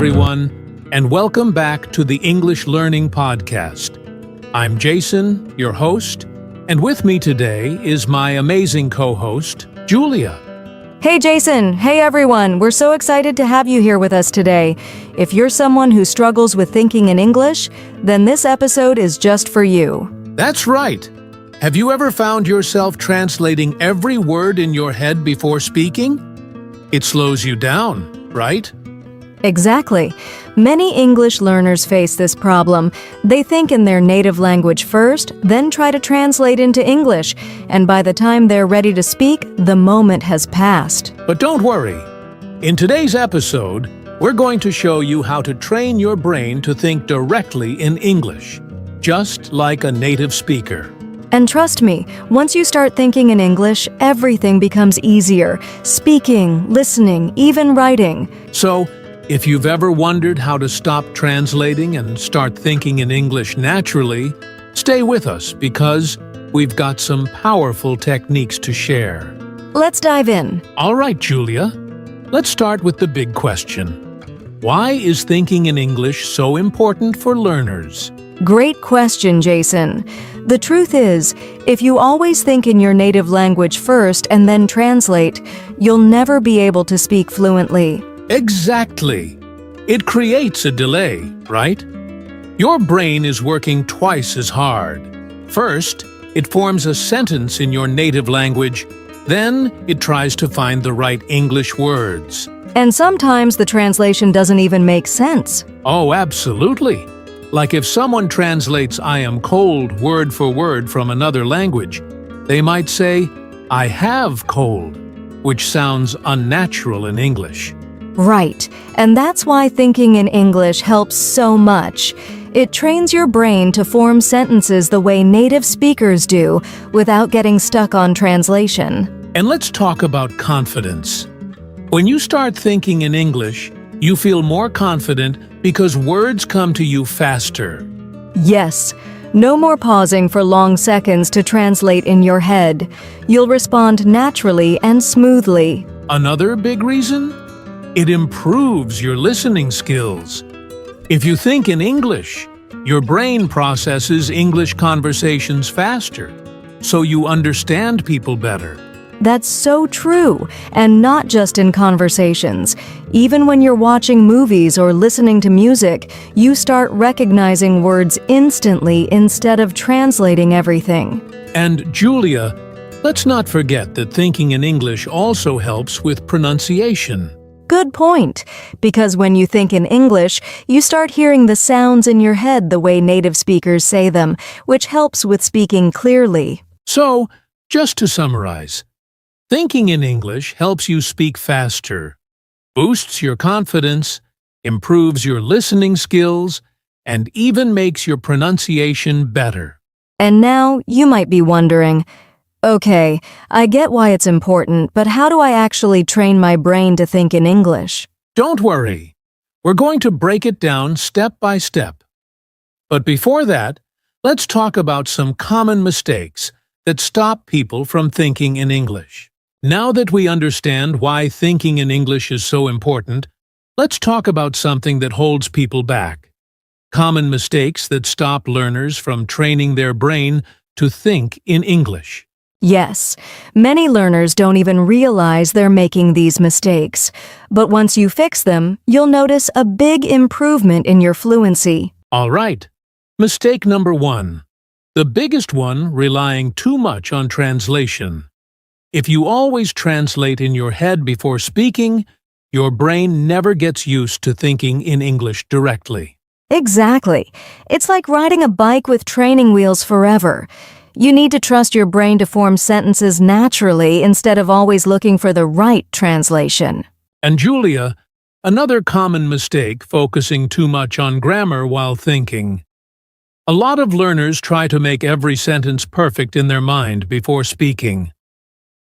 everyone, and welcome back to the English Learning Podcast. I'm Jason, your host, and with me today is my amazing co-host, Julia. Hey Jason, hey everyone, we're so excited to have you here with us today. If you're someone who struggles with thinking in English, then this episode is just for you. That's right. Have you ever found yourself translating every word in your head before speaking? It slows you down, right? Exactly. Many English learners face this problem. They think in their native language first, then try to translate into English, and by the time they're ready to speak, the moment has passed. But don't worry. In today's episode, we're going to show you how to train your brain to think directly in English, just like a native speaker. And trust me, once you start thinking in English, everything becomes easier. Speaking, listening, even writing. So, if you've ever wondered how to stop translating and start thinking in English naturally, stay with us because we've got some powerful techniques to share. Let's dive in. All right, Julia. Let's start with the big question. Why is thinking in English so important for learners? Great question, Jason. The truth is, if you always think in your native language first and then translate, you'll never be able to speak fluently. Exactly. It creates a delay, right? Your brain is working twice as hard. First, it forms a sentence in your native language, then it tries to find the right English words. And sometimes the translation doesn't even make sense. Oh, absolutely. Like if someone translates "I am cold" word for word from another language, they might say, "I have cold," which sounds unnatural in English. Right, and that's why thinking in English helps so much. It trains your brain to form sentences the way native speakers do, without getting stuck on translation. And let's talk about confidence. When you start thinking in English, you feel more confident because words come to you faster. Yes, no more pausing for long seconds to translate in your head. You'll respond naturally and smoothly. Another big reason? It improves your listening skills. If you think in English, your brain processes English conversations faster, so you understand people better. That's so true, and not just in conversations. Even when you're watching movies or listening to music, you start recognizing words instantly instead of translating everything. And Julia, let's not forget that thinking in English also helps with pronunciation. Good point, because when you think in English, you start hearing the sounds in your head the way native speakers say them, which helps with speaking clearly. So, just to summarize, thinking in English helps you speak faster, boosts your confidence, improves your listening skills, and even makes your pronunciation better. And now you might be wondering, okay, I get why it's important, but how do I actually train my brain to think in English? Don't worry. We're going to break it down step by step. But before that, let's talk about some common mistakes that stop people from thinking in English. Now that we understand why thinking in English is so important, let's talk about something that holds people back. Common mistakes that stop learners from training their brain to think in English. Yes, many learners don't even realize they're making these mistakes. But once you fix them, you'll notice a big improvement in your fluency. All right. Mistake number 1. The biggest one, relying too much on translation. If you always translate in your head before speaking, your brain never gets used to thinking in English directly. Exactly. It's like riding a bike with training wheels forever. You need to trust your brain to form sentences naturally instead of always looking for the right translation. And Julia, another common mistake focusing too much on grammar while thinking. A lot of learners try to make every sentence perfect in their mind before speaking.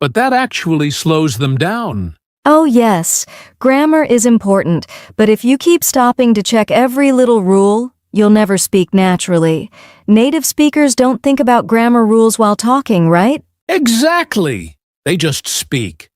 But that actually slows them down. Oh yes, grammar is important, but if you keep stopping to check every little rule, you'll never speak naturally. Native speakers don't think about grammar rules while talking, right? Exactly! They just speak.